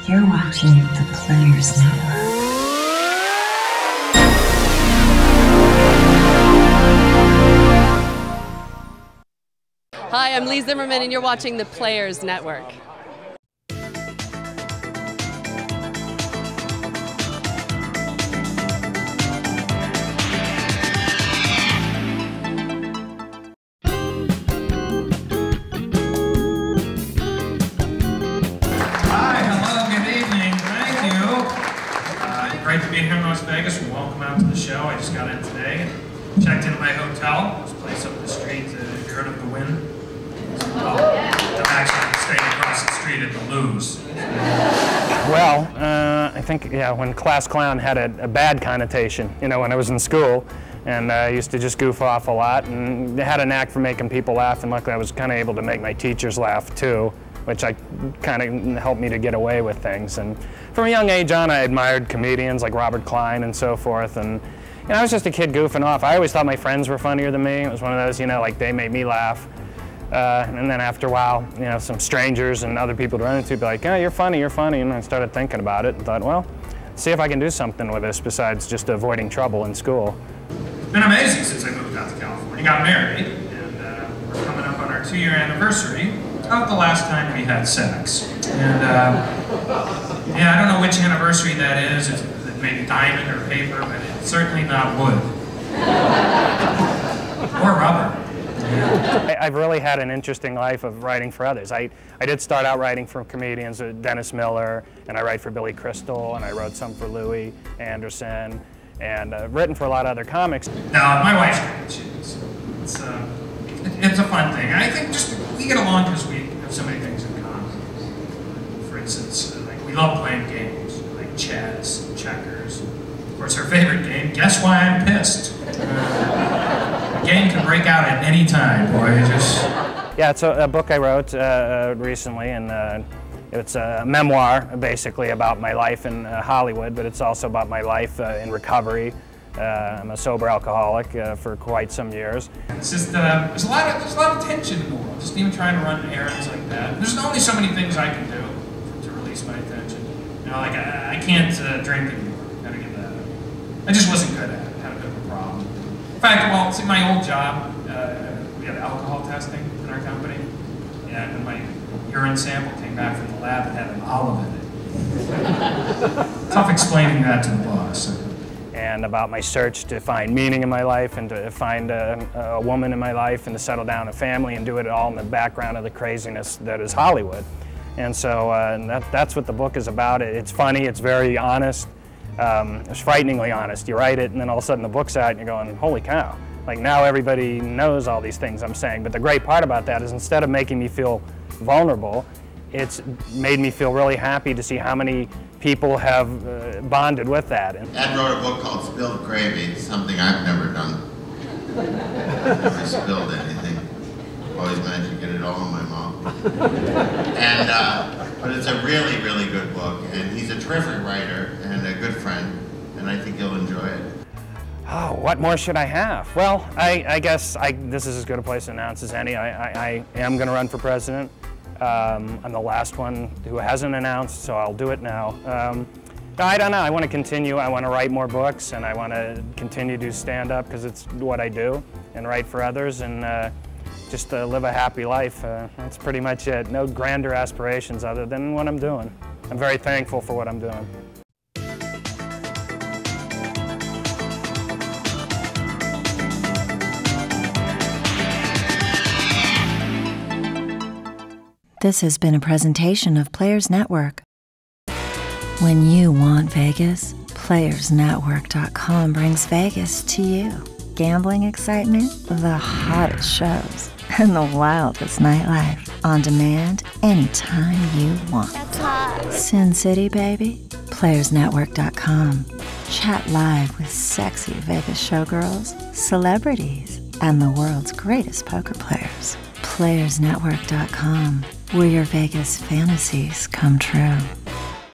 You're watching the Players Network. Hi, I'm Lee Zimmerman, and you're watching the Players Network. Great to be here in Las Vegas. Welcome out to the show. I just got in today. Checked into my hotel. This place up the street. Have you heard of the Wynn? I'm actually staying across the street at the Lou's. Well, I think, yeah, when class clown had a bad connotation, you know, when I was in school, and I used to just goof off a lot, and had a knack for making people laugh, and luckily I was kind of able to make my teachers laugh too, which kind of helped me to get away with things. And from a young age on, I admired comedians like Robert Klein and so forth, and you know, I was just a kid goofing off. I always thought my friends were funnier than me. It was one of those, you know, like they made me laugh. And then after a while, you know, some strangers and other people to run into would be like, oh, you're funny, and I started thinking about it and thought, well, see if I can do something with this besides just avoiding trouble in school. It's been amazing since I moved out to California. Got married, and we're coming up on our 2-year anniversary. About the last time we had sex. And yeah, I don't know which anniversary that is. It's maybe diamond or paper, but it's certainly not wood. Or rubber. Yeah. I've really had an interesting life of writing for others. I did start out writing for comedians, Dennis Miller, and I write for Billy Crystal, and I wrote some for Louis Anderson, and I've written for a lot of other comics. Now, my wife's great. It's a fun thing. I think just we get along because we have so many things in common. For instance, like we love playing games, like chess, checkers. Of course, our favorite game, Guess Why I'm Pissed. The game can break out at any time, boy. Yeah, it's a book I wrote recently, and it's a memoir, basically, about my life in Hollywood, but it's also about my life in recovery. I'm a sober alcoholic for quite some years. It's just there's a lot of tension in the world. Just even trying to run errands like that. There's only so many things I can do to release my tension. You know, like I can't drink anymore. Gotta get that out. I just wasn't good at it. Had a bit of a problem. In fact, well, see, my old job, we had alcohol testing in our company, and when my urine sample came back from the lab, it had an olive in it. Tough explaining that to the boss. And about my search to find meaning in my life and to find a woman in my life and to settle down a family and do it all in the background of the craziness that is Hollywood. And so that's what the book is about. It's funny, it's very honest, it's frighteningly honest. You write it and then all of a sudden the book's out and you're going, holy cow. Like now everybody knows all these things I'm saying. But the great part about that is instead of making me feel vulnerable, it's made me feel really happy to see how many people have bonded with that. Ed wrote a book called Spilled Gravy, something I've never done. Never spilled anything. Always managed to get it all in my mouth. And, but it's a really, really good book, and he's a terrific writer and a good friend, and I think you'll enjoy it. Oh, what more should I have? Well, I guess this is as good a place to announce as any. I am going to run for president. I'm the last one who hasn't announced, so I'll do it now. I don't know, I want to continue. I want to write more books, and I want to continue to do stand-up because it's what I do, and write for others, and just live a happy life. That's pretty much it. No grander aspirations other than what I'm doing. I'm very thankful for what I'm doing. This has been a presentation of Players Network. When you want Vegas, PlayersNetwork.com brings Vegas to you. Gambling excitement, the hottest shows, and the wildest nightlife. On demand, anytime you want. That's hot. Sin City, baby. PlayersNetwork.com. Chat live with sexy Vegas showgirls, celebrities, and the world's greatest poker players. PlayersNetwork.com, where your Vegas fantasies come true.